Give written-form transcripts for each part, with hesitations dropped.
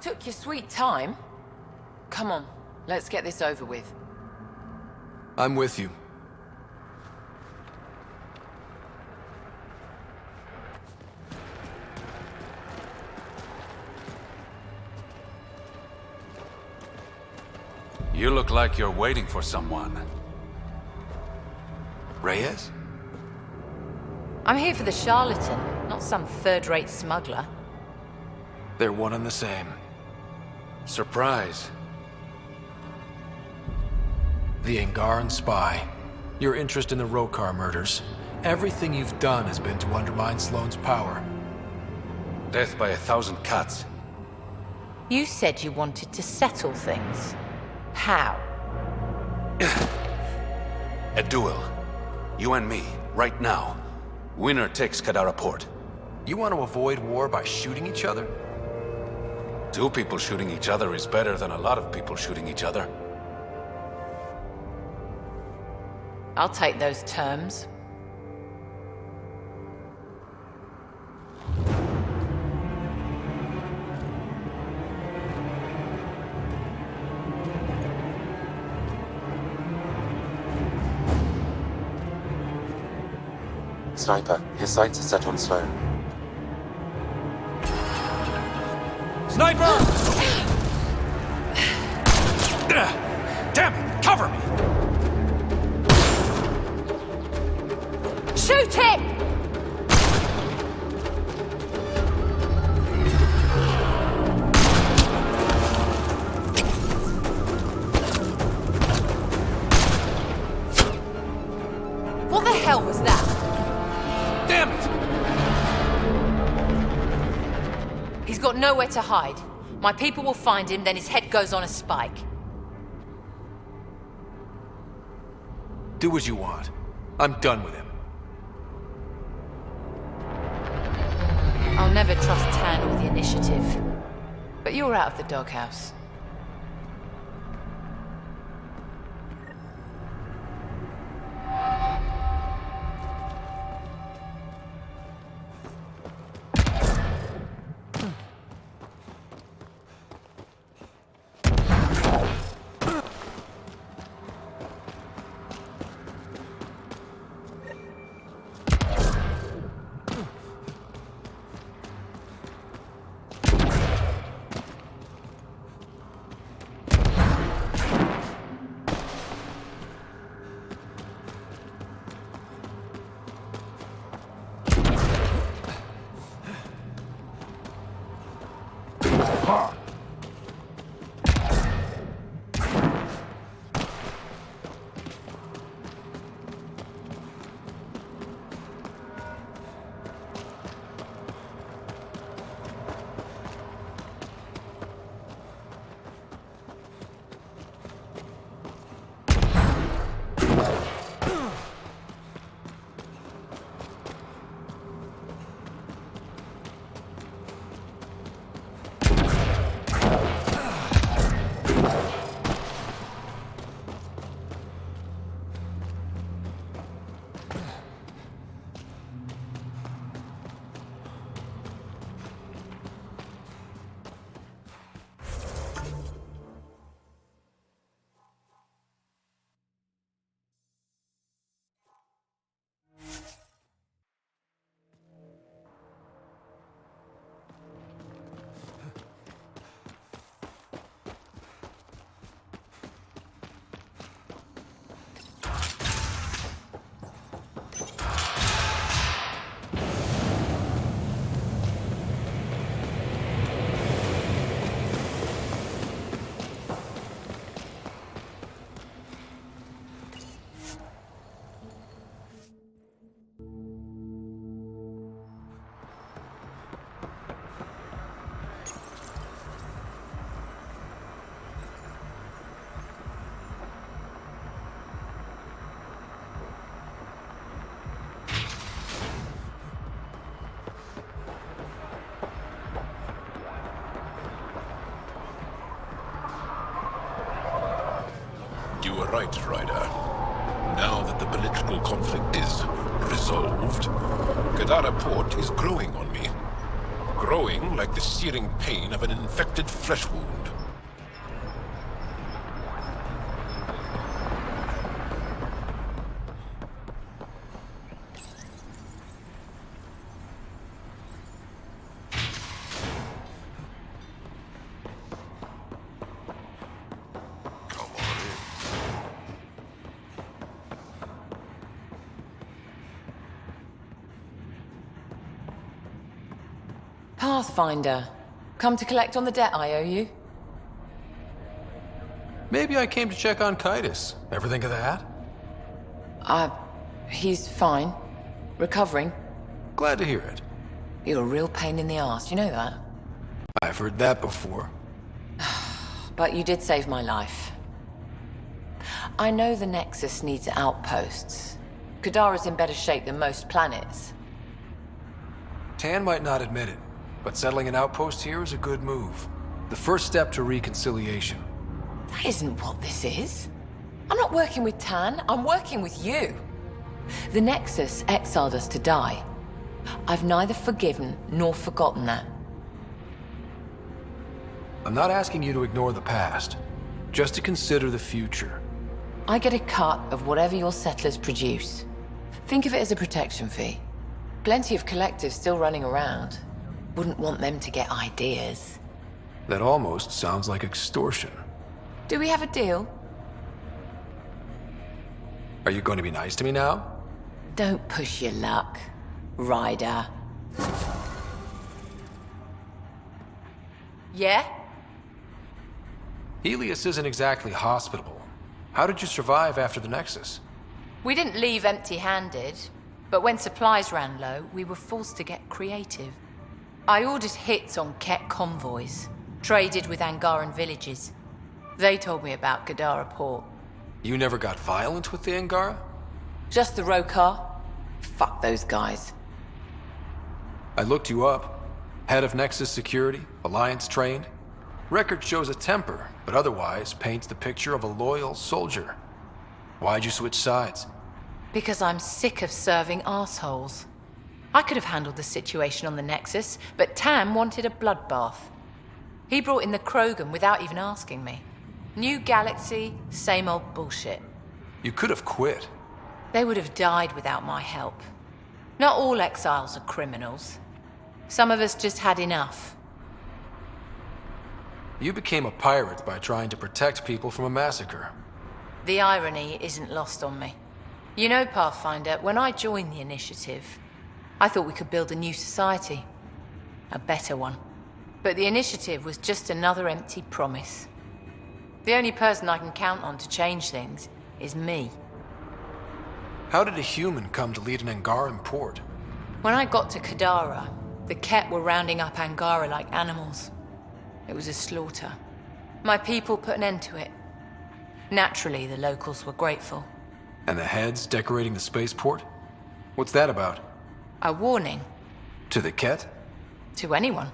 took your sweet time. Come on, let's get this over with. I'm with you. You look like you're waiting for someone. Reyes? I'm here for the charlatan, not some third-rate smuggler. They're one and the same. Surprise. The Angaran spy. Your interest in the Rokar murders. Everything you've done has been to undermine Sloane's power. Death by 1,000 cuts. You said you wanted to settle things. How? A duel. You and me, right now. Winner takes Kadara Port. You want to avoid war by shooting each other? 2 people shooting each other is better than a lot of people shooting each other. I'll take those terms. Sniper, his sights are set on Sloane. Sniper! Damn it! Cover me! Shoot him! What the hell was that? Damn it! He's got nowhere to hide. My people will find him, then his head goes on a spike. Do what you want. I'm done with him. I'll never trust Tan or the initiative. But you're out of the doghouse. You were right, Ryder. Now that the political conflict is resolved, Kadara Port is growing on me. growing like the searing pain of an infected flesh wound. Pathfinder. Come to collect on the debt I owe you? Maybe I came to check on Titus. Ever think of that? He's fine. Recovering. Glad to hear it. You're a real pain in the arse, you know that? I've heard that before. But you did save my life. I know the Nexus needs outposts. Kadara's in better shape than most planets. Tan might not admit it, but settling an outpost here is a good move. The first step to reconciliation. That isn't what this is. I'm not working with Tan, I'm working with you. The Nexus exiled us to die. I've neither forgiven nor forgotten that. I'm not asking you to ignore the past, just to consider the future. I get a cut of whatever your settlers produce. Think of it as a protection fee. Plenty of collectives still running around. Wouldn't want them to get ideas. That almost sounds like extortion. Do we have a deal? Are you going to be nice to me now? Don't push your luck, Ryder. Yeah? Helios isn't exactly hospitable. How did you survive after the Nexus? We didn't leave empty-handed, but when supplies ran low, we were forced to get creative. I ordered hits on Ket convoys, traded with Angaran villages. They told me about Kadara port. You never got violent with the Angara? Just the Rokar? Fuck those guys. I looked you up. Head of Nexus Security, Alliance trained. Record shows a temper, but otherwise paints the picture of a loyal soldier. Why'd you switch sides? Because I'm sick of serving assholes. I could have handled the situation on the Nexus, but Tam wanted a bloodbath. He brought in the Krogan without even asking me. New galaxy, same old bullshit. You could have quit. They would have died without my help. Not all exiles are criminals. Some of us just had enough. You became a pirate by trying to protect people from a massacre. The irony isn't lost on me. You know, Pathfinder, when I joined the Initiative, I thought we could build a new society. A better one. But the Initiative was just another empty promise. The only person I can count on to change things is me. How did a human come to lead an Angaran port? When I got to Kadara, the Ket were rounding up Angara like animals. It was a slaughter. My people put an end to it. Naturally, the locals were grateful. And the heads decorating the spaceport? What's that about? A warning. To the Ket? To anyone.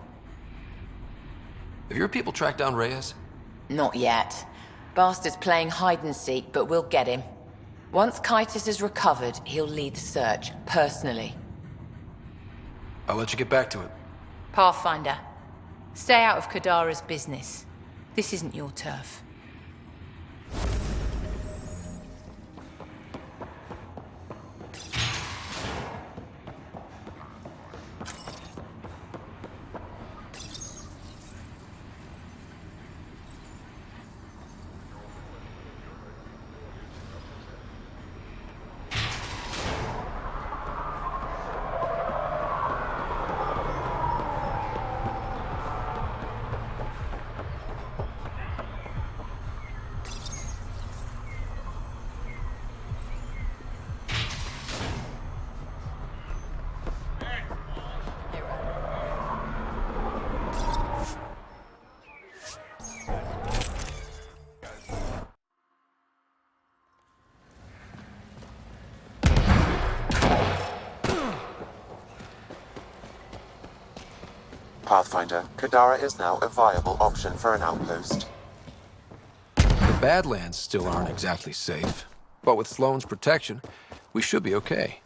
Have your people tracked down Reyes? Not yet. Bastard's playing hide-and-seek, but we'll get him. Once Kitus is recovered, he'll lead the search, personally. I'll let you get back to it. Pathfinder, stay out of Kadara's business. This isn't your turf. Pathfinder, Kadara is now a viable option for an outpost. The Badlands still aren't exactly safe, but with Sloane's protection, we should be okay.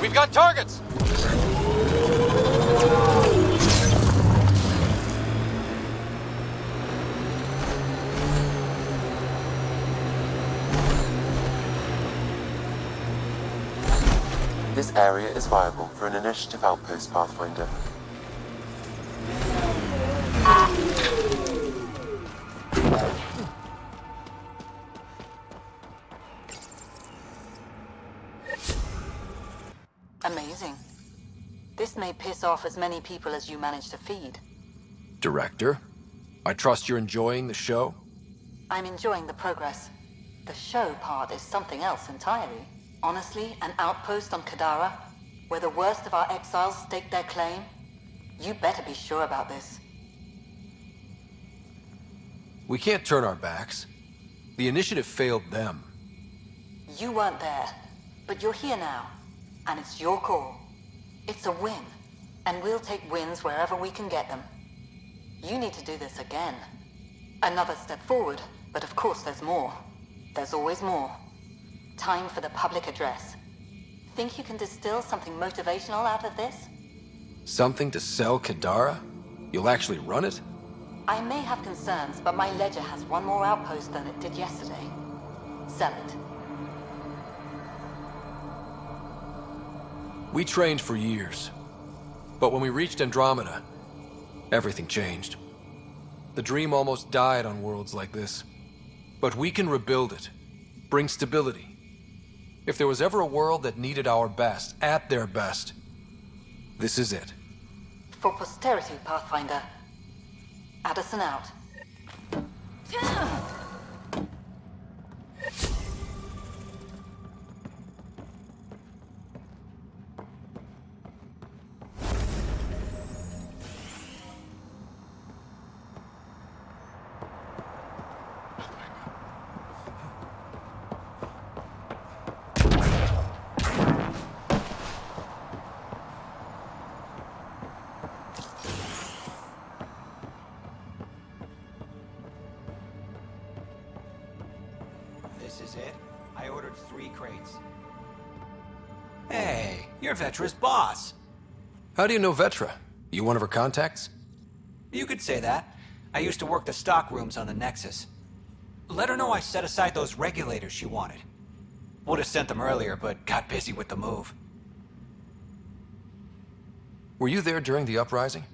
We've got targets! This area is viable for an initiative outpost, Pathfinder. Amazing. This may piss off as many people as you manage to feed. Director, I trust you're enjoying the show? I'm enjoying the progress. The show part is something else entirely. Honestly, an outpost on Kadara, where the worst of our exiles stake their claim? You better be sure about this. We can't turn our backs. The initiative failed them. You weren't there, but you're here now, and it's your call. It's a win, and we'll take wins wherever we can get them. You need to do this again. Another step forward, but of course there's more. There's always more. Time for the public address. Think you can distill something motivational out of this? Something to sell Kadara? You'll actually run it? I may have concerns, but my ledger has one more outpost than it did yesterday. Sell it. We trained for years. But when we reached Andromeda, everything changed. The dream almost died on worlds like this. But we can rebuild it. Bring stability. If there was ever a world that needed our best, at their best, this is it. For posterity, Pathfinder. Addison out. This is it. I ordered 3 crates. Hey, you're Vetra's boss. How do you know Vetra? You one of her contacts? You could say that. I used to work the stock rooms on the Nexus. Let her know I set aside those regulators she wanted. Would have sent them earlier, but got busy with the move. Were you there during the uprising?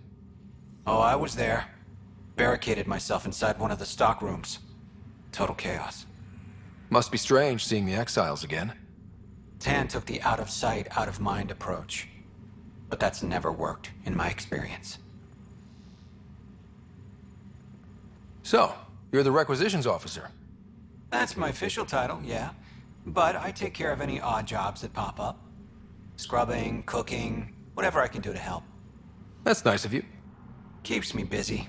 Oh, I was there. Barricaded myself inside one of the stock rooms. Total chaos. Must be strange seeing the exiles again. Tan took the out-of-sight, out-of-mind approach. But that's never worked, in my experience. So, you're the requisitions officer. That's my official title, yeah. But I take care of any odd jobs that pop up. Scrubbing, cooking, whatever I can do to help. That's nice of you. Keeps me busy.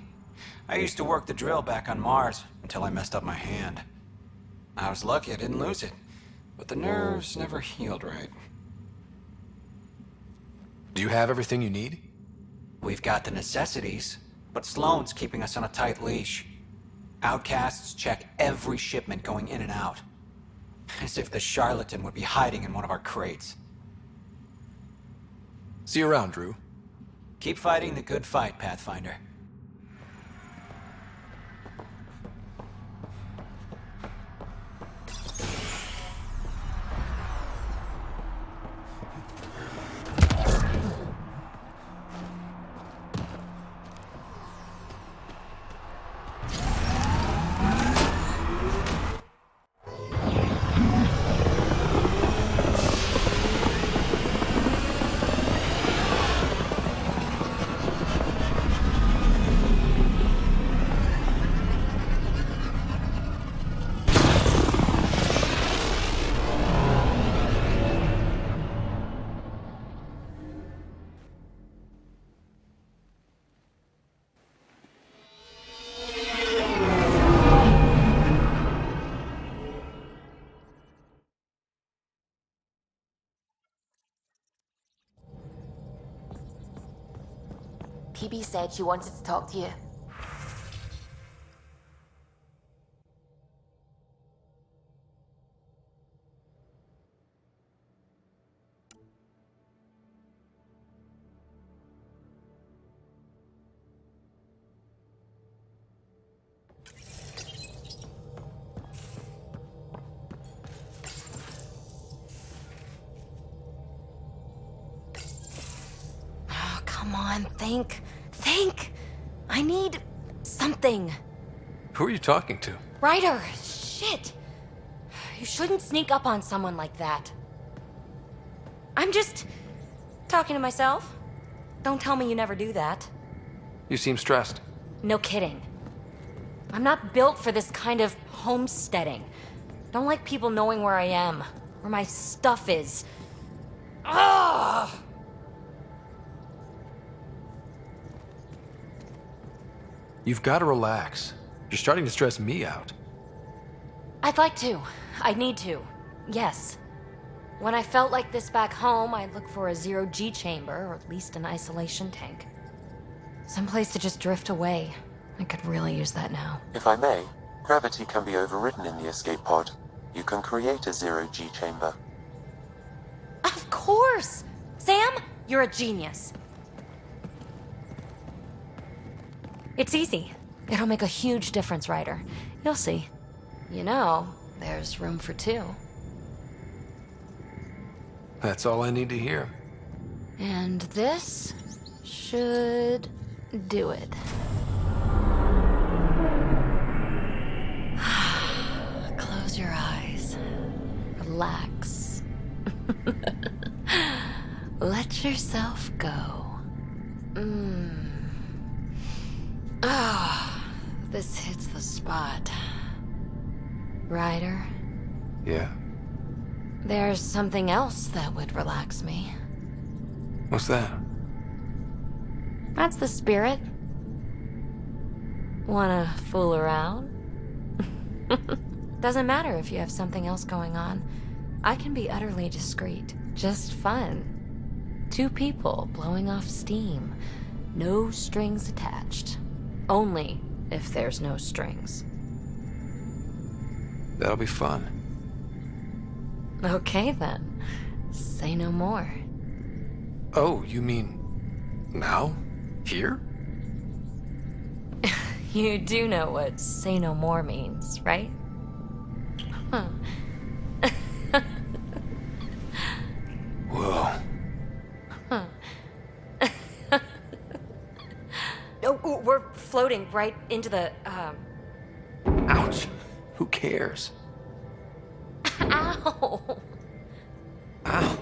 I used to work the drill back on Mars until I messed up my hand. I was lucky I didn't lose it, but the nerves never healed right. Do you have everything you need? We've got the necessities, but Sloane's keeping us on a tight leash. Outcasts check every shipment going in and out. As if the charlatan would be hiding in one of our crates. See you around, Drew. Keep fighting the good fight, Pathfinder. PB said she wanted to talk to you. Come on, think. Think! I need something. Who are you talking to? Ryder! Shit! You shouldn't sneak up on someone like that. I'm just talking to myself. Don't tell me you never do that. You seem stressed. No kidding. I'm not built for this kind of homesteading. Don't like people knowing where I am, where my stuff is. Ugh! You've got to relax. You're starting to stress me out. I'd like to. I need to. Yes. When I felt like this back home, I'd look for a zero-G chamber, or at least an isolation tank. Someplace to just drift away. I could really use that now. If I may, gravity can be overridden in the escape pod. You can create a zero-G chamber. Of course! Sam, you're a genius. It's easy. It'll make a huge difference, Ryder. You'll see. You know, there's room for two. That's all I need to hear. And this should do it. Close your eyes. Relax. Let yourself go. This hits the spot. Ryder, Yeah? there's something else that would relax me. What's that? That's the spirit. Wanna fool around? Doesn't matter if you have something else going on. I can be utterly discreet. Just fun. Two people blowing off steam. No strings attached. Only if there's no strings. That'll be fun. Okay then. Say no more. Oh, you mean... now? Here? You do know what say no more means, right? Huh. Whoa. Oh, we're floating right into the, Ouch. Who cares? Ow! Ow.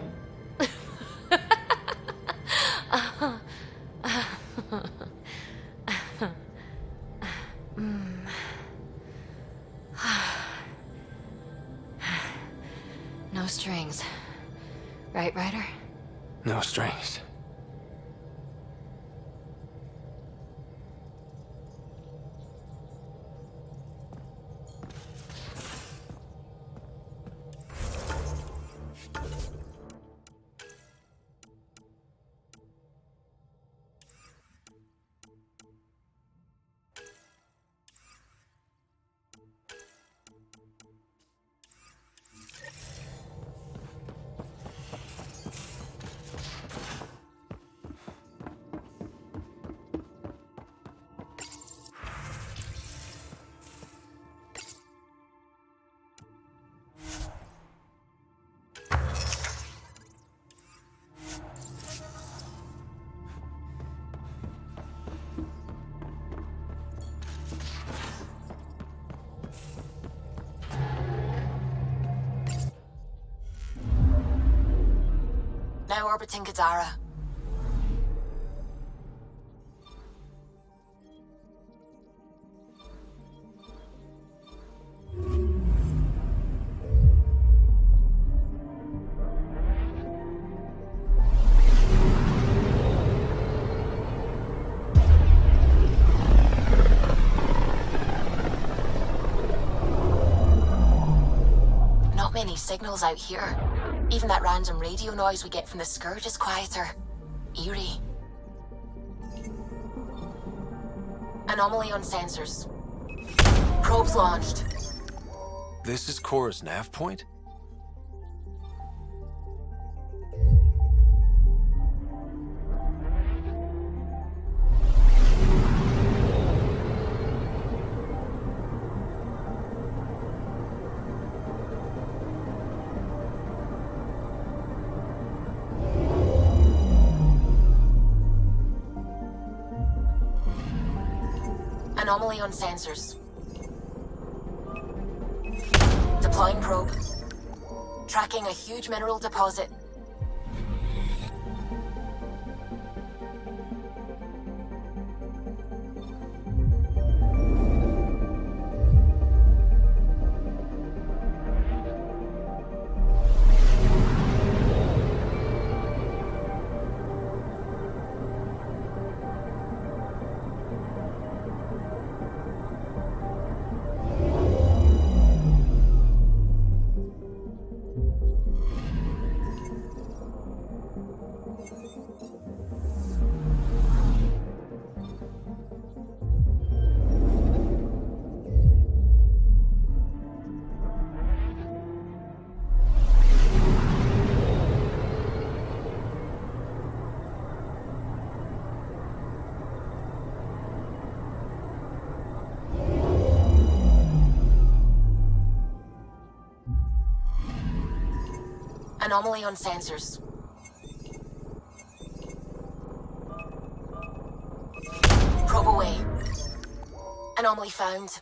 No strings. Right, Ryder? No strings. Now orbiting Gadara. Not many signals out here. Even that random radio noise we get from the Scourge is quieter. Eerie. Anomaly on sensors. Probes launched. This is Cora's nav point? Anomaly on sensors. Deploying probe. Tracking a huge mineral deposit. Anomaly on sensors. Probe away. Anomaly found.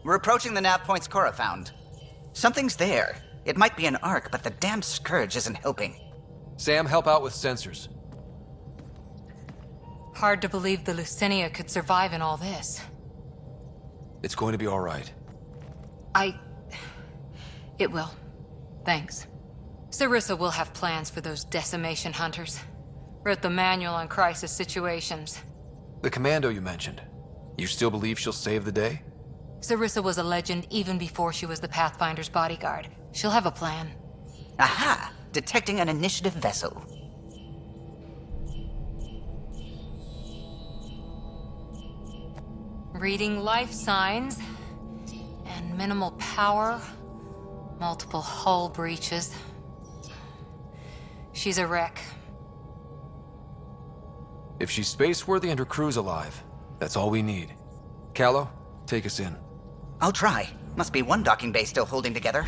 We're approaching the nav points Cora found. Something's there. It might be an arc, but the damn scourge isn't helping. Sam, help out with sensors. Hard to believe the Lucinia could survive in all this. It's going to be all right. It will. Thanks. Sarissa will have plans for those decimation hunters. Wrote the manual on crisis situations. The commando you mentioned. You still believe she'll save the day? Sarissa was a legend even before she was the Pathfinder's bodyguard. She'll have a plan. Aha! Detecting an initiative vessel. Reading life signs. And minimal power. Multiple hull breaches. She's a wreck. If she's space-worthy and her crew's alive, that's all we need. Callow, take us in. I'll try. Must be one docking bay still holding together.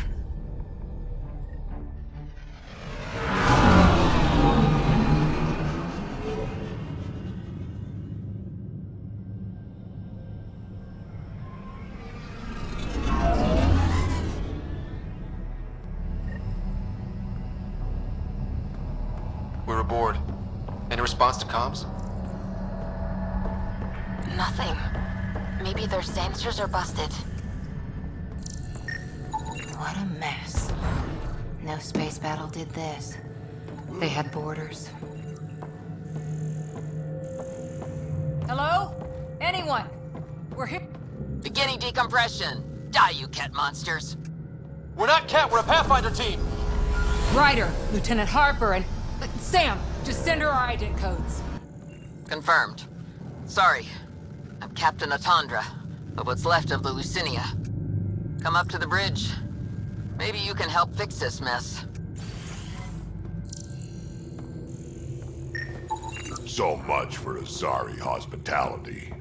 We're aboard. Any response to comms? Nothing. Maybe their sensors are busted. What a mess. No space battle did this. They had borders. Hello? Anyone? We're here. Beginning decompression. Die, you cat monsters. We're not Cat, we're a Pathfinder team! Ryder, Lieutenant Harper, and Sam, just send her our ident codes. Confirmed. Sorry. I'm Captain Atandra, of what's left of the Lucinia. Come up to the bridge. Maybe you can help fix this mess. So much for Azari hospitality.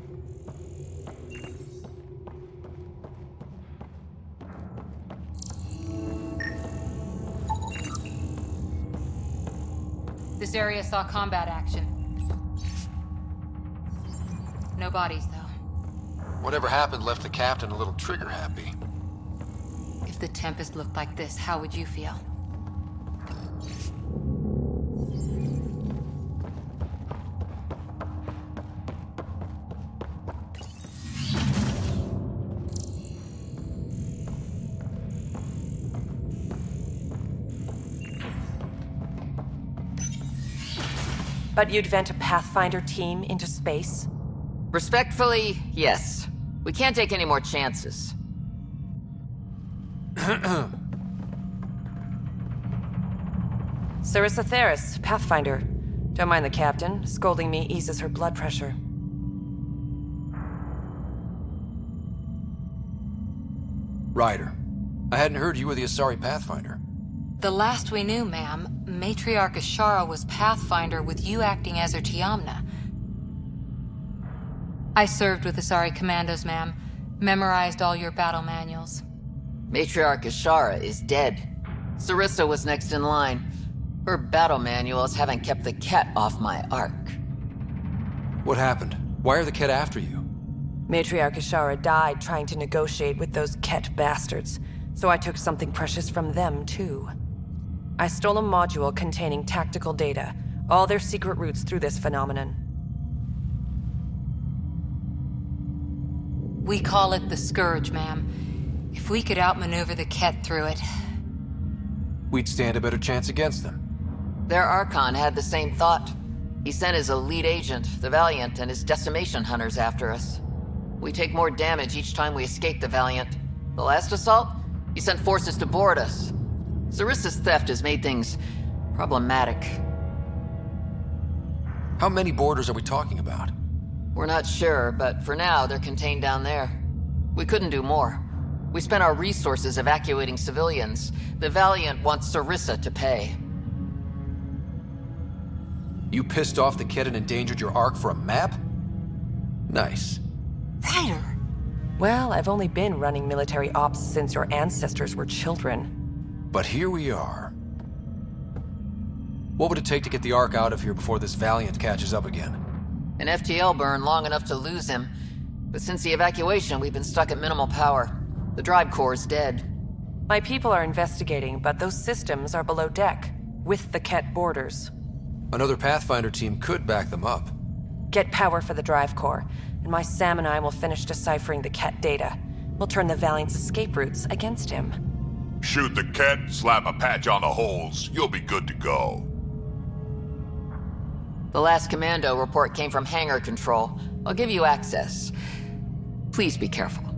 This area saw combat action. No bodies, though. Whatever happened left the captain a little trigger happy. If the Tempest looked like this, how would you feel? But you'd vent a Pathfinder team into space? Respectfully, yes. We can't take any more chances. Sarissa Theris, Pathfinder. Don't mind the captain. Scolding me eases her blood pressure. Ryder, I hadn't heard you were the Asari Pathfinder. The last we knew, ma'am, Matriarch Ashara was Pathfinder with you acting as her Tiamna. I served with Asari commandos, ma'am. Memorized all your battle manuals. Matriarch Ashara is dead. Sarissa was next in line. Her battle manuals haven't kept the cat off my ark. What happened? Why are the Ket after you? Matriarch Ashara died trying to negotiate with those Ket bastards, so I took something precious from them, too. I stole a module containing tactical data, all their secret routes through this phenomenon. We call it the Scourge, ma'am. If we could outmaneuver the Ket through it... We'd stand a better chance against them. Their Archon had the same thought. He sent his elite agent, the Valiant, and his decimation hunters after us. We take more damage each time we escape the Valiant. The last assault, he sent forces to board us. Sarissa's theft has made things problematic. How many boarders are we talking about? We're not sure, but for now, they're contained down there. We couldn't do more. We spent our resources evacuating civilians. The Valiant wants Sarissa to pay. You pissed off the Ket and endangered your ark for a map? Nice. Ryder! Well, I've only been running military ops since your ancestors were children. But here we are. What would it take to get the ark out of here before this Valiant catches up again? An FTL burn long enough to lose him. But since the evacuation, we've been stuck at minimal power. The drive core is dead. My people are investigating, but those systems are below deck, with the Ket borders. Another Pathfinder team could back them up. Get power for the drive core, and my Sam and I will finish deciphering the Ket data. We'll turn the Valiant's escape routes against him. Shoot the cat, slap a patch on the holes. You'll be good to go. The last commando report came from hangar control. I'll give you access. Please be careful.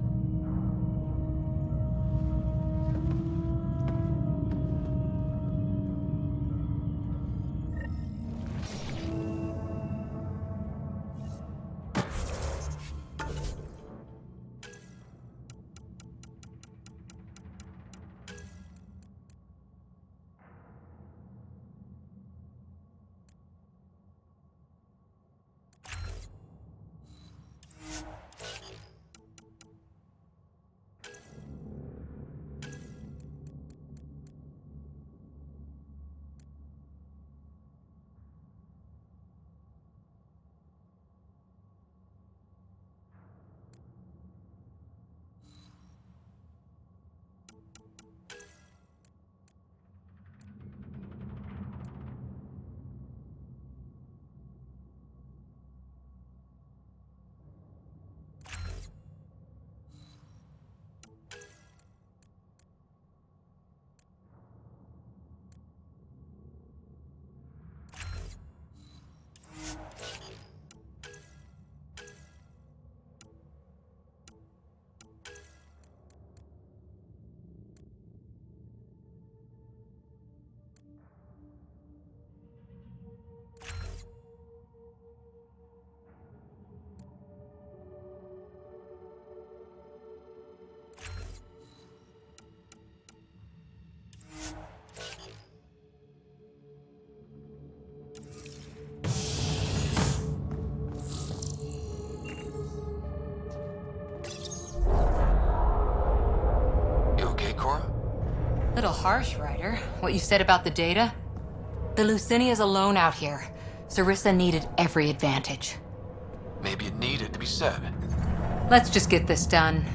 Little harsh, Ryder. What you said about the data? The Lucinia's alone out here. Sarissa needed every advantage. Maybe it needed to be said. Let's just get this done.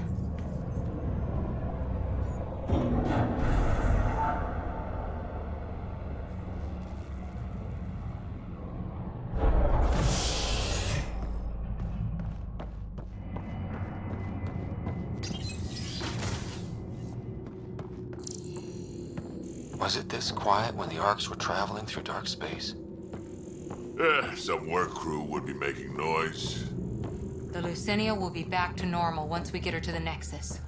Was it this quiet when the Arks were traveling through dark space? Some work crew would be making noise. The Lucinia will be back to normal once we get her to the Nexus.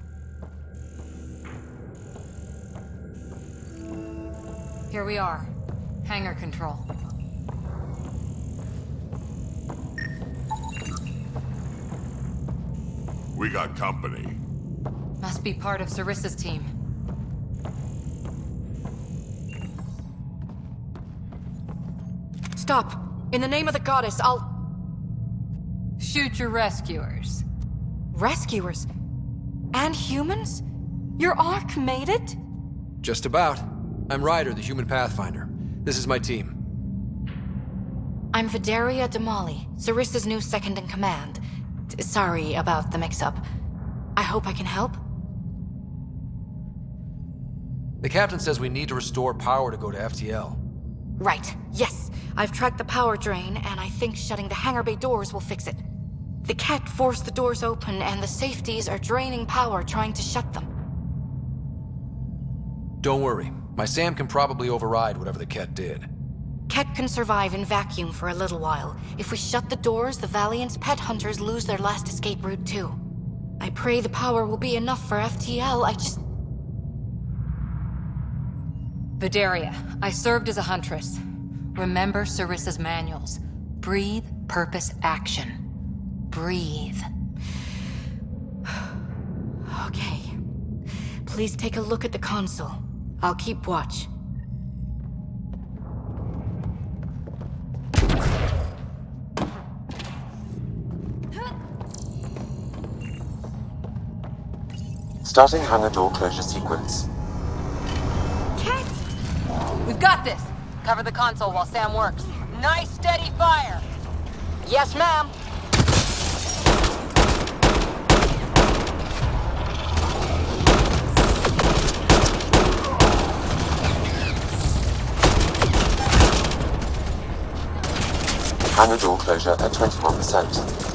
Here we are. Hangar control. We got company. Must be part of Sarissa's team. Stop! In the name of the goddess, I'll... Shoot your rescuers. Rescuers? And humans? Your Ark made it? Just about. I'm Ryder, the human pathfinder. This is my team. I'm Videria Damali, Sarissa's new second-in-command. Sorry about the mix-up. I hope I can help? The captain says we need to restore power to go to FTL. Right, yes. I've tracked the power drain, and I think shutting the hangar bay doors will fix it. The Ket forced the doors open, and the safeties are draining power trying to shut them. Don't worry. My SAM can probably override whatever the Ket did. Ket can survive in vacuum for a little while. If we shut the doors, the Valiant's pet hunters lose their last escape route too. I pray the power will be enough for FTL, Videria, I served as a huntress. Remember Sarissa's manuals. Breathe, purpose, action. Breathe. Okay. Please take a look at the console. I'll keep watch. Starting hangar door closure sequence. We've got this. Cover the console while Sam works. Nice steady fire. Yes, ma'am. Hangar door closure at 21%.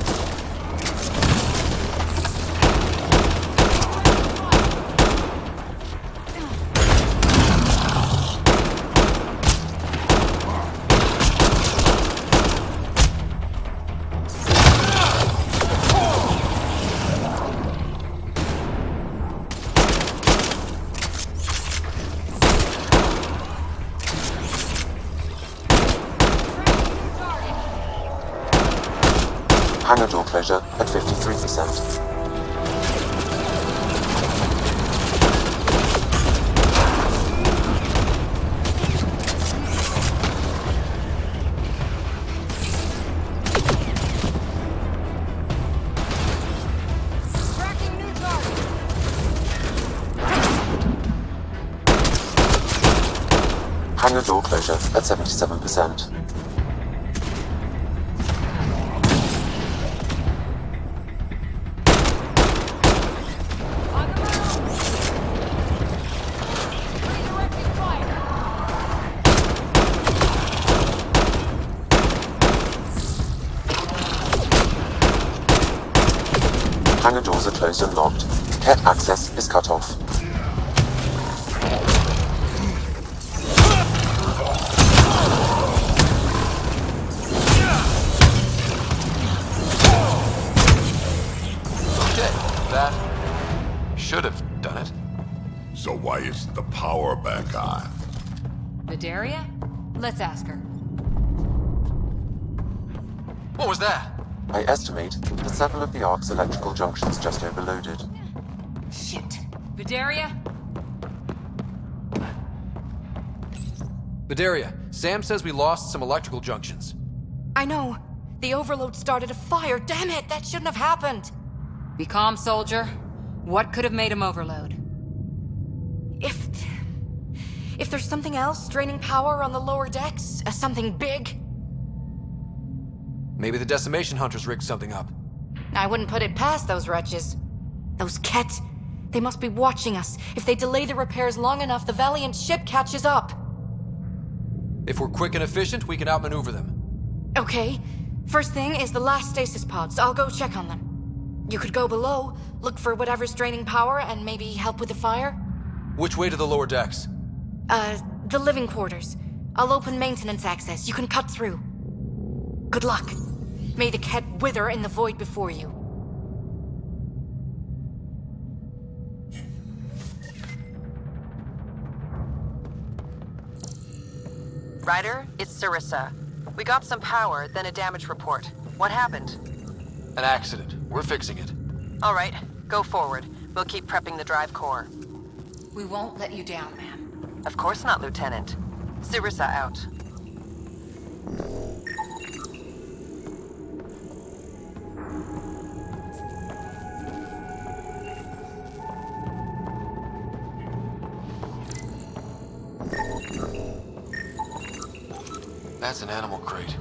Hangar door closure at 53%. Hangar door closure at 77%. Hangar doors are closed and locked. Ket access is cut off. Okay, that should have done it. So why isn't the power back on? Videria? Let's ask her. What was that? I estimate that several of the Ark's electrical junctions just overloaded. Shit. Videria? Videria, Sam says we lost some electrical junctions. I know. The overload started a fire. Damn it, that shouldn't have happened. Be calm, soldier. What could have made him overload? If there's something else draining power on the lower decks, something big, Maybe the decimation hunters rigged something up. I wouldn't put it past those wretches. Those Ket, they must be watching us. If they delay the repairs long enough, the Valiant ship catches up. If we're quick and efficient, we can outmaneuver them. Okay. First thing is the last stasis pods. I'll go check on them. You could go below, look for whatever's draining power, and maybe help with the fire? Which way to the lower decks? The living quarters. I'll open maintenance access. You can cut through. Good luck. May the Ket wither in the void before you. Ryder, it's Sarissa. We got some power, then a damage report. What happened? An accident. We're fixing it. All right, go forward. We'll keep prepping the drive core. We won't let you down, ma'am. Of course not, Lieutenant. Sarissa out. That's an animal crate.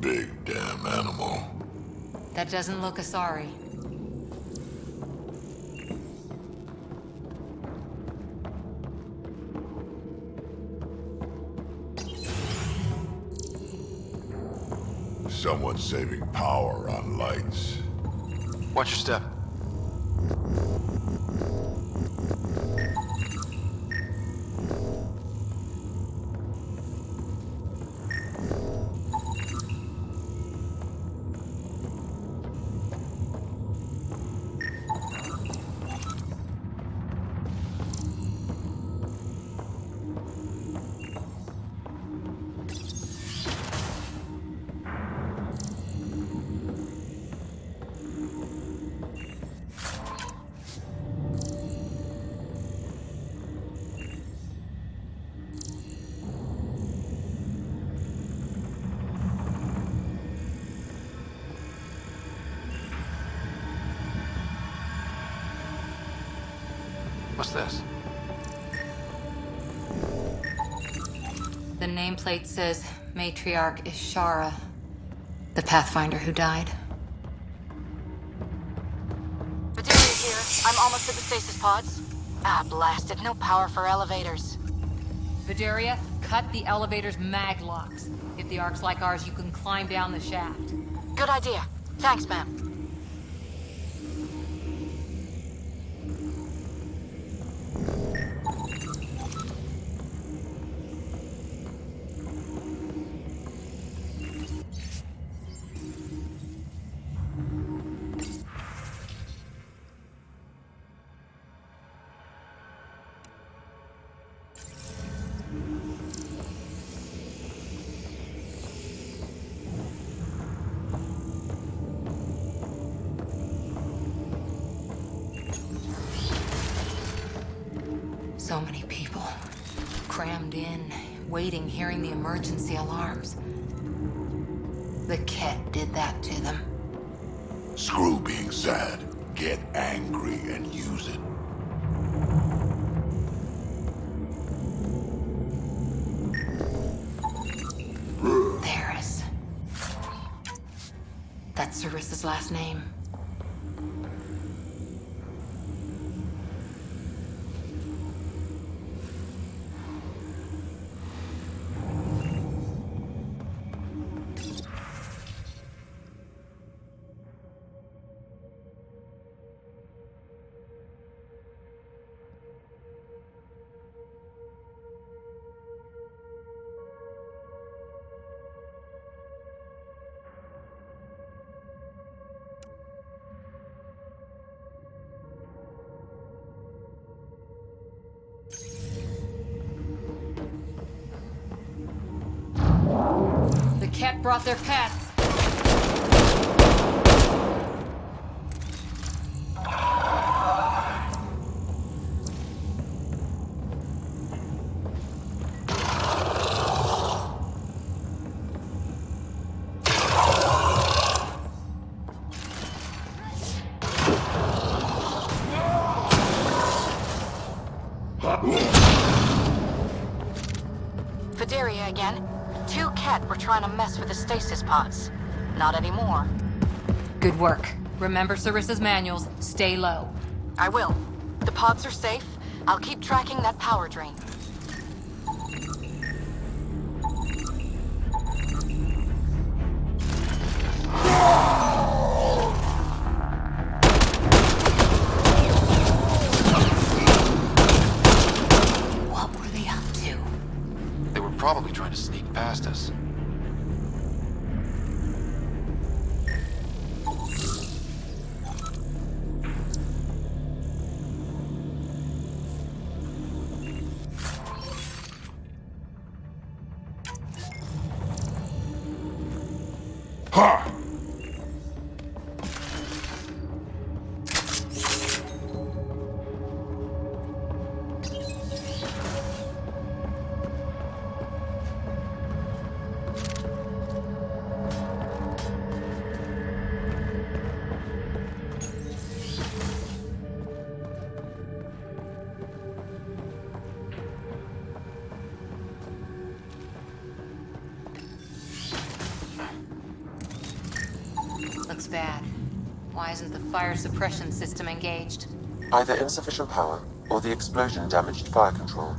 Big damn animal. That doesn't look Asari. Someone's saving power on lights. Watch your step. What's this? The nameplate says Matriarch Ishara, the Pathfinder who died. Bedelia here. I'm almost at the stasis pods. Ah, blasted. No power for elevators. Videria, cut the elevator's mag locks. If the Ark's like ours, you can climb down the shaft. Good idea. Thanks, ma'am. So many people. Crammed in, waiting, hearing the emergency alarms. The Ket did that to them. Screw being sad. Get angry and use it. Theris. That's Sarissa's last name. The Ket brought their pets. were trying to mess with the stasis pods. Not anymore. Good work. Remember Sarissa's manuals. Stay low. I will. The pods are safe. I'll keep tracking that power drain. What were they up to? They were probably trying to sneak past us. Ha! Looks bad. Why isn't the fire suppression system engaged? Either insufficient power, or the explosion damaged fire control.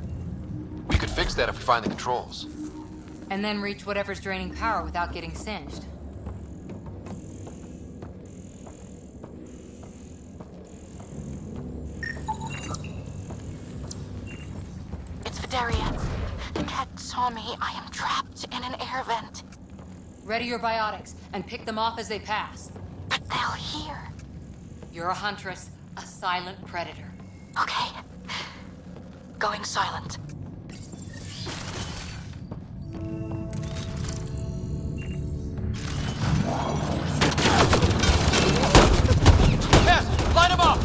We could fix that if we find the controls. And then reach whatever's draining power without getting singed. It's Vidaria. The cat saw me. I am trapped in an air vent. Ready your biotics, and pick them off as they pass. But they'll hear. You're a huntress, a silent predator. Okay. Going silent. Yes! Line them up!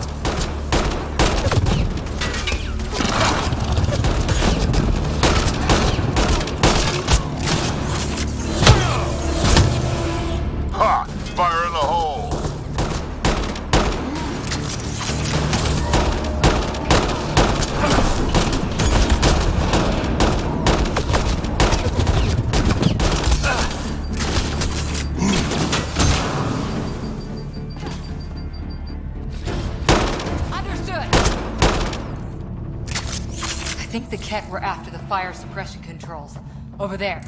Ha! Fire in the hole! Understood! I think the Ket were after the fire suppression controls. Over there.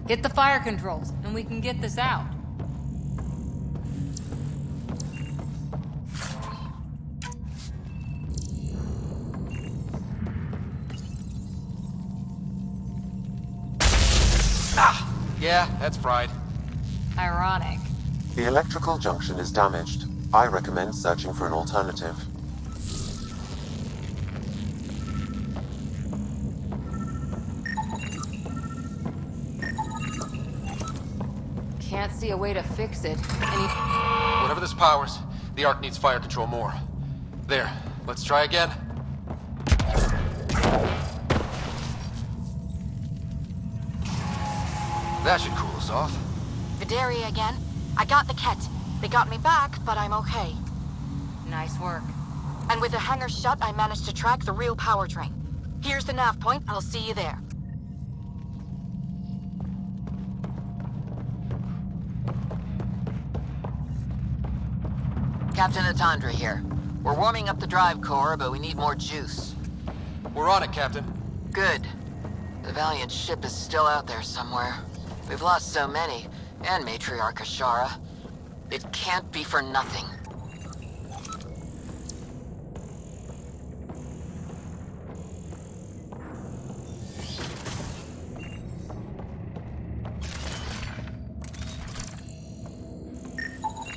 Hit the fire controls, and we can get this out. Ah! Yeah, that's fried. Ironic. The electrical junction is damaged. I recommend searching for an alternative. Can't see a way to fix it. Whatever this powers, the Ark needs fire control more. There, let's try again. That should cool us off. Vidaria again. I got the Ket. They got me back, but I'm okay. Nice work. And with the hangar shut, I managed to track the real power drain. Here's the nav point. I'll see you there. Captain Atandra here. We're warming up the drive core, but we need more juice. We're on it, Captain. Good. The Valiant ship is still out there somewhere. We've lost so many, and Matriarch Ashara. It can't be for nothing.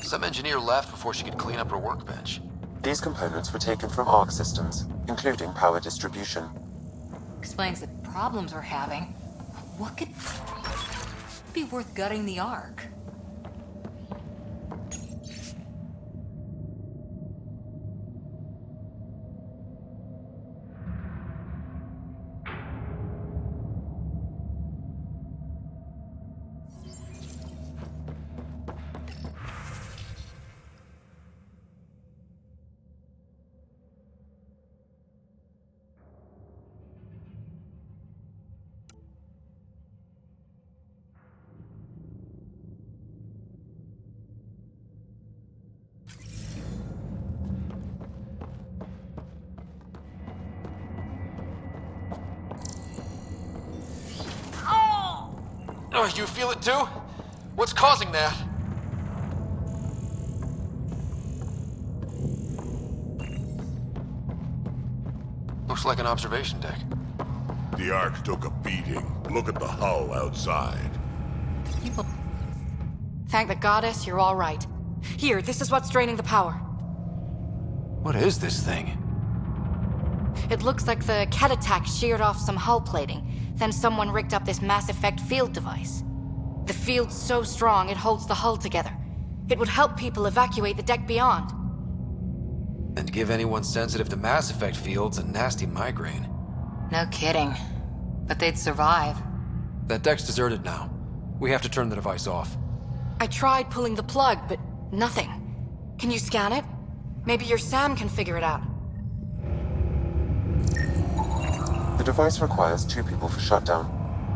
Some engineer left before she could clean up her workbench. These components were taken from Arc systems, including power distribution. Explains the problems we're having. What could be worth gutting the Ark? Oh, you feel it too? What's causing that? Looks like an observation deck. The Ark took a beating. Look at the hull outside. Thank the goddess you're all right. Here, this is what's draining the power. What is this thing? It looks like the Ket attack sheared off some hull plating. Then someone rigged up this mass effect field device. The field's so strong it holds the hull together. It would help people evacuate the deck beyond. And give anyone sensitive to mass effect fields a nasty migraine. No kidding. But they'd survive. That deck's deserted now. We have to turn the device off. I tried pulling the plug, but nothing. Can you scan it? Maybe your Sam can figure it out. The device requires 2 people for shutdown.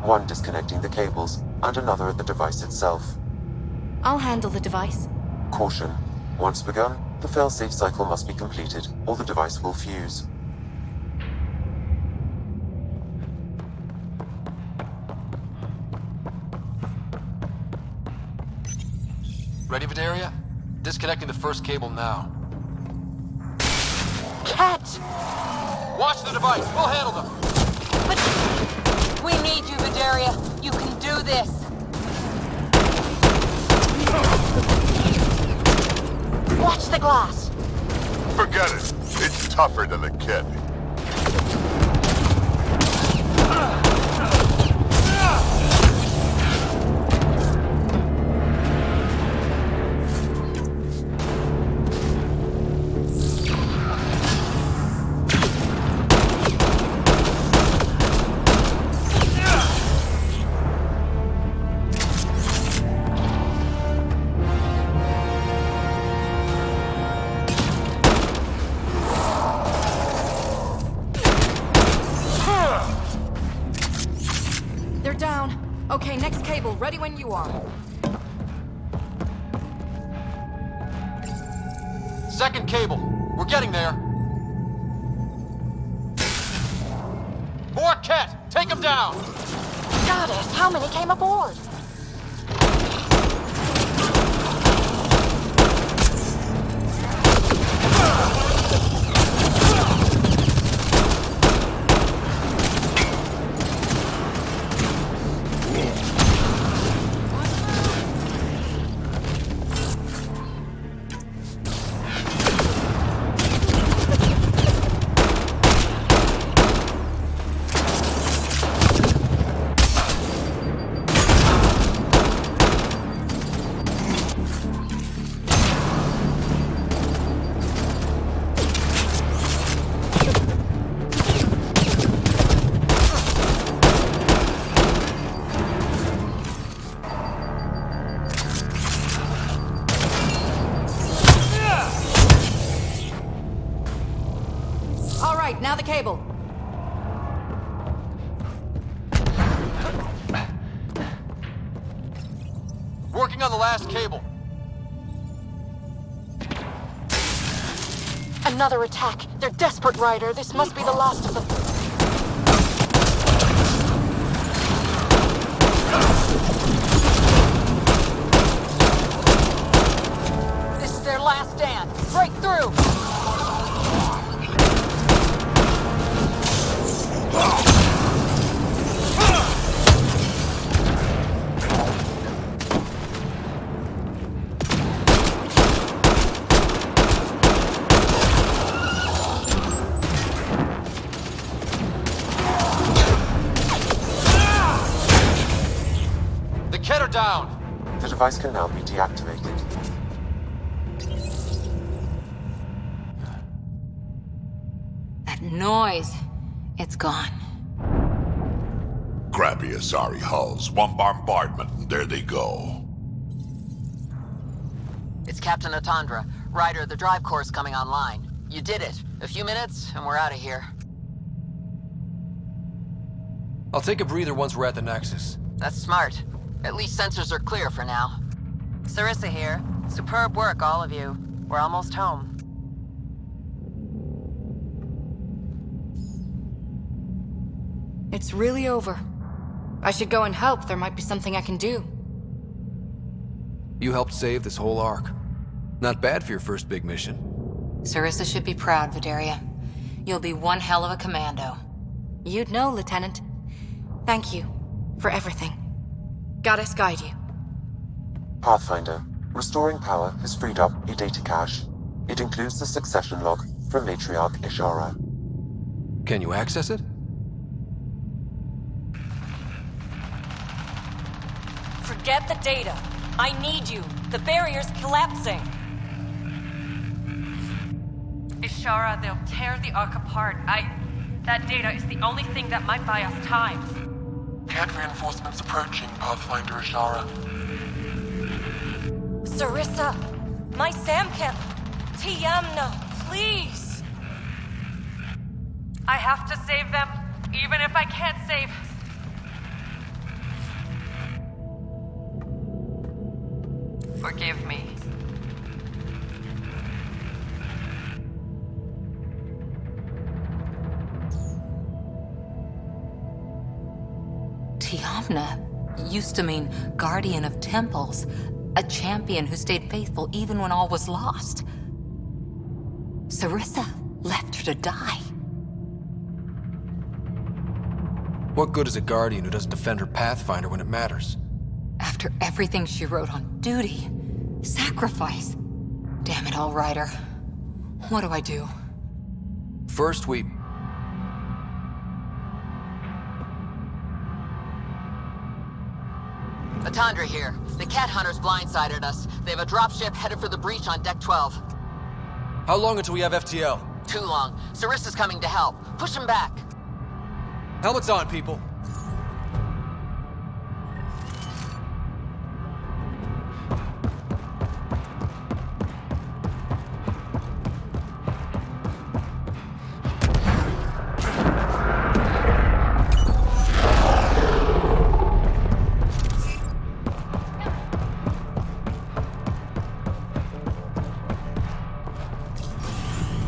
1 disconnecting the cables, and another at the device itself. I'll handle the device. Caution. Once begun, the failsafe cycle must be completed, or the device will fuse. Ready, Vidaria? Disconnecting the first cable now. Ket! Watch the device! We'll handle them! But... we need you, Vidaria. You can do this. Watch the glass. Forget it. It's tougher than the kid. Okay, next cable, ready when you are. Second cable. We're getting there. More Ket! Take him down! Goddess, how many came aboard? Now the cable. Working on the last cable. Another attack. They're desperate, Ryder. This must be the last of them. This is their last stand. Break through! Down. The device can now be deactivated. That noise. It's gone. Crappy Asari hulls. One bombardment, and there they go. It's Captain Atandra. Ryder, the drive core's coming online. You did it. A few minutes, and we're out of here. I'll take a breather once we're at the Nexus. That's smart. At least sensors are clear for now. Sarissa here. Superb work, all of you. We're almost home. It's really over. I should go and help. There might be something I can do. You helped save this whole arc. Not bad for your first big mission. Sarissa should be proud, Vidaria. You'll be one hell of a commando. You'd know, Lieutenant. Thank you for everything. Goddess guide you. Pathfinder. Restoring power has freed up a data cache. It includes the succession log from Matriarch Estará. Can you access it? Forget the data. I need you. The barrier's collapsing. Estará, they'll tear the Ark apart. That data is the only thing that might buy us time. CAD reinforcements approaching, Pathfinder Estará. Sarissa, my Samkin. Tiamna, please. I have to save them, even if I can't save. Forgive me. Tiamna used to mean guardian of temples, a champion who stayed faithful even when all was lost. Sarissa left her to die. What good is a guardian who doesn't defend her Pathfinder when it matters? After everything she wrote on duty, sacrifice. Damn it all, Ryder. What do I do? First, we... Atandra here. The cat hunters blindsided us. They have a dropship headed for the breach on Deck 12. How long until we have FTL? Too long. Sarissa's coming to help. Push him back. Helmets on, people.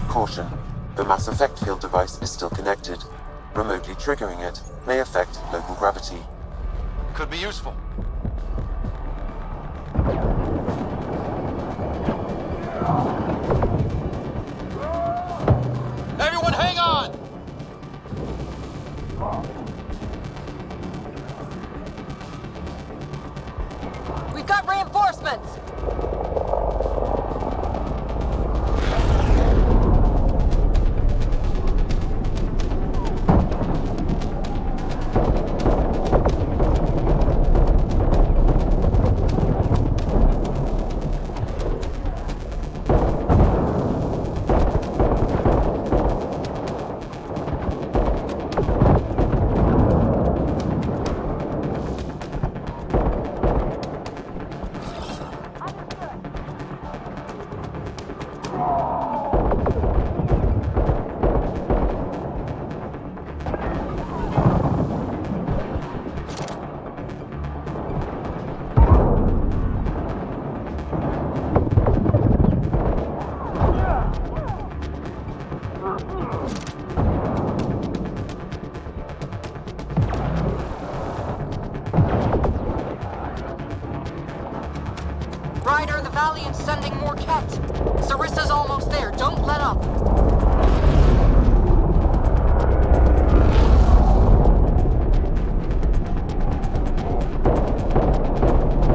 Caution. The mass effect field device is still connected. Remotely triggering it may affect local gravity. Could be useful. Everyone hang on! We've got reinforcements! Ryder, the Valiant's sending more Kett. Sarissa's almost there. Don't let up.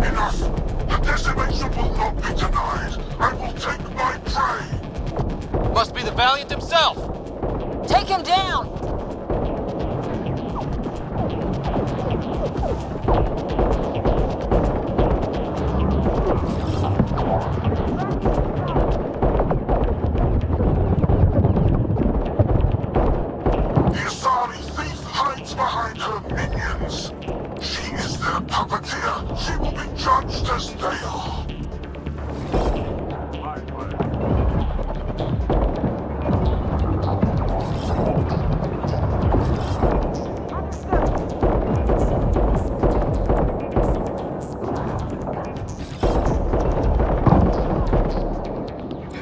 Enough! The decimation will not be denied. I will take my prey. Must be the Valiant himself! Take him down! The Asari thief hides behind her minions. She is their puppeteer. She will be judged as they are.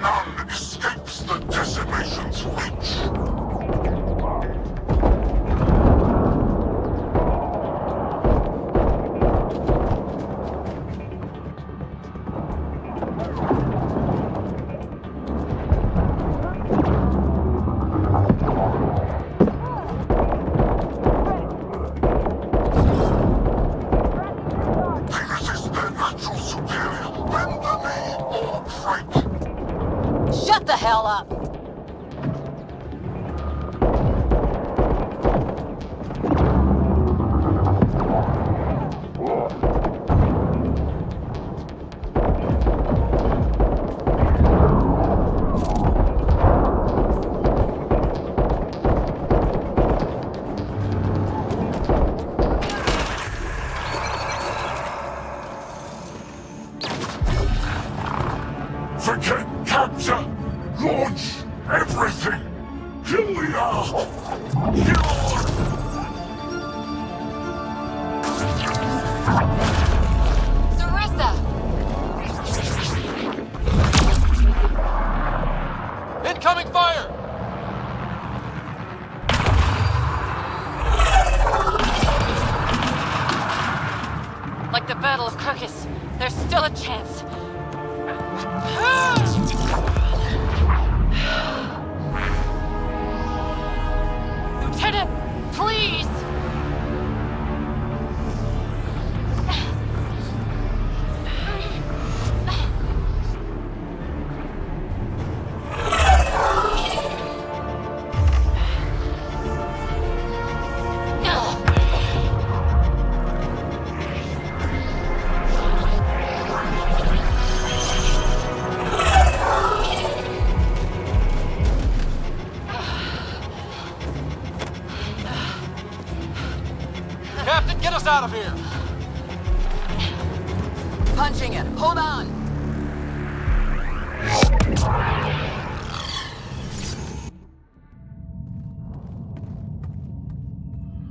None escapes the decimation's reach. Battle of Kirkus. There's still a chance. Lieutenant, please! Captain, get us out of here! Punching it. Hold on.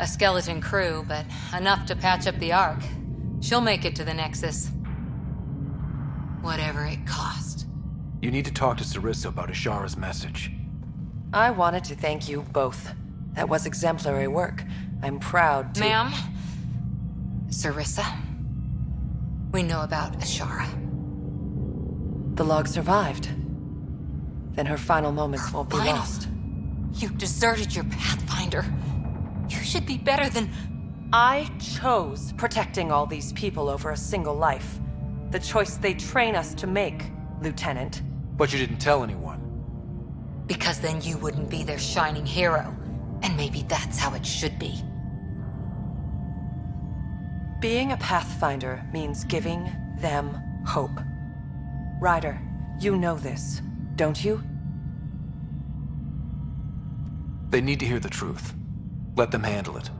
A skeleton crew, but enough to patch up the Ark. She'll make it to the Nexus. Whatever it cost. You need to talk to Sarissa about Ashara's message. I wanted to thank you both. That was exemplary work. I'm proud to— Ma'am? Sarissa? We know about Ashara. The log survived. Then her final moments won't be Final? lost. You deserted your Pathfinder. You should be better than... I chose protecting all these people over a single life. The choice they train us to make, Lieutenant. But you didn't tell anyone. Because then you wouldn't be their shining hero. And maybe that's how it should be. Being a Pathfinder means giving them hope. Ryder, you know this, don't you? They need to hear the truth. Let them handle it.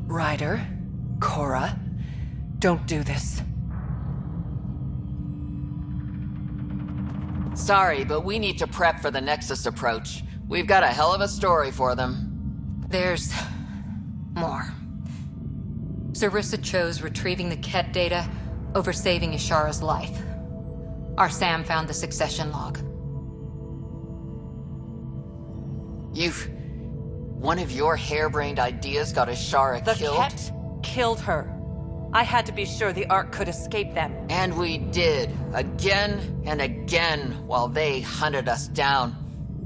Ryder, Cora, don't do this. Sorry, but we need to prep for the Nexus approach. We've got a hell of a story for them. There's... more. Sarissa chose retrieving the Ket data over saving Ashara's life. Our Sam found the succession log. One of your harebrained ideas got Ashara killed? The Ket killed her. I had to be sure the Ark could escape them. And we did, again and again, while they hunted us down.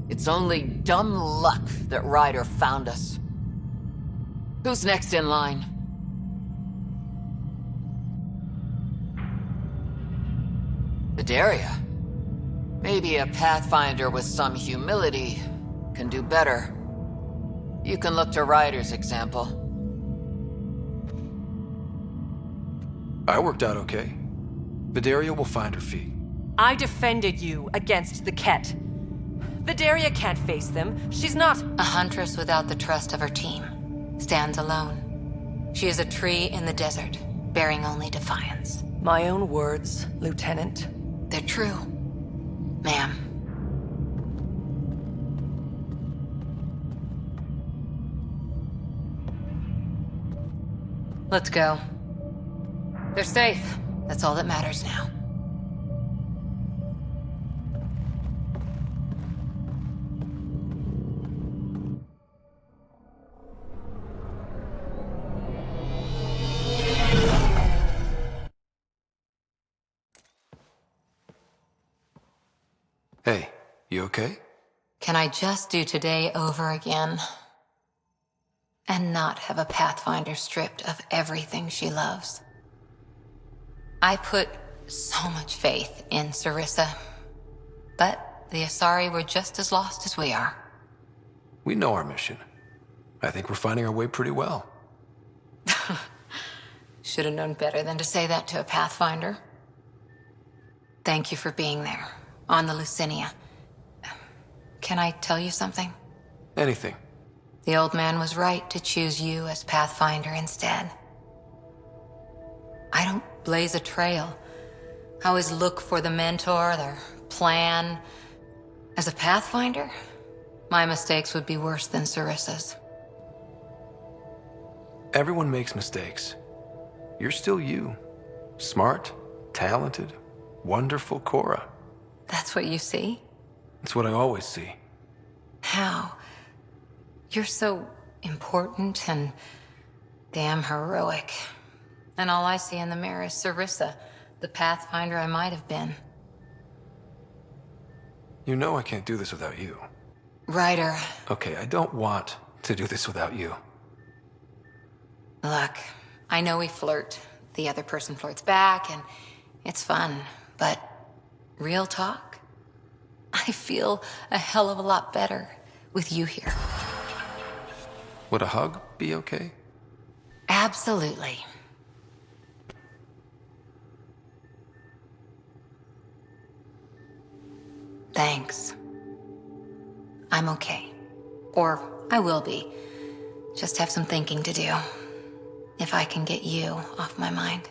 It's only dumb luck that Ryder found us. Who's next in line? Vidaria. Maybe a Pathfinder with some humility can do better. You can look to Ryder's example. I worked out okay. Vidaria will find her feet. I defended you against the Ket. Vidaria can't face them. She's not— A huntress without the trust of her team. Stands alone. She is a tree in the desert, bearing only defiance. My own words, Lieutenant. They're true, ma'am. Let's go. They're safe. That's all that matters now. Hey, you okay? Can I just do today over again? And not have a Pathfinder stripped of everything she loves? I put so much faith in Sarissa, but the Asari were just as lost as we are. We know our mission. I think we're finding our way pretty well. Should have known better than to say that to a Pathfinder. Thank you for being there, on the Lucinia. Can I tell you something? Anything. The old man was right to choose you as Pathfinder instead. I don't blaze a trail. I always look for the mentor, their plan. As a Pathfinder, my mistakes would be worse than Sarissa's. Everyone makes mistakes. You're still you. Smart, talented, wonderful Cora. That's what you see? It's what I always see. How? You're so important and Damn heroic. And all I see in the mirror is Sarissa, the pathfinder I might have been. You know I can't do this without you. Ryder. Okay, I don't want to do this without you. Look, I know we flirt. The other person flirts back, and it's fun. But real talk? I feel a hell of a lot better with you here. Would a hug be okay? Absolutely. Thanks. I'm okay. Or I will be. Just have some thinking to do. If I can get you off my mind.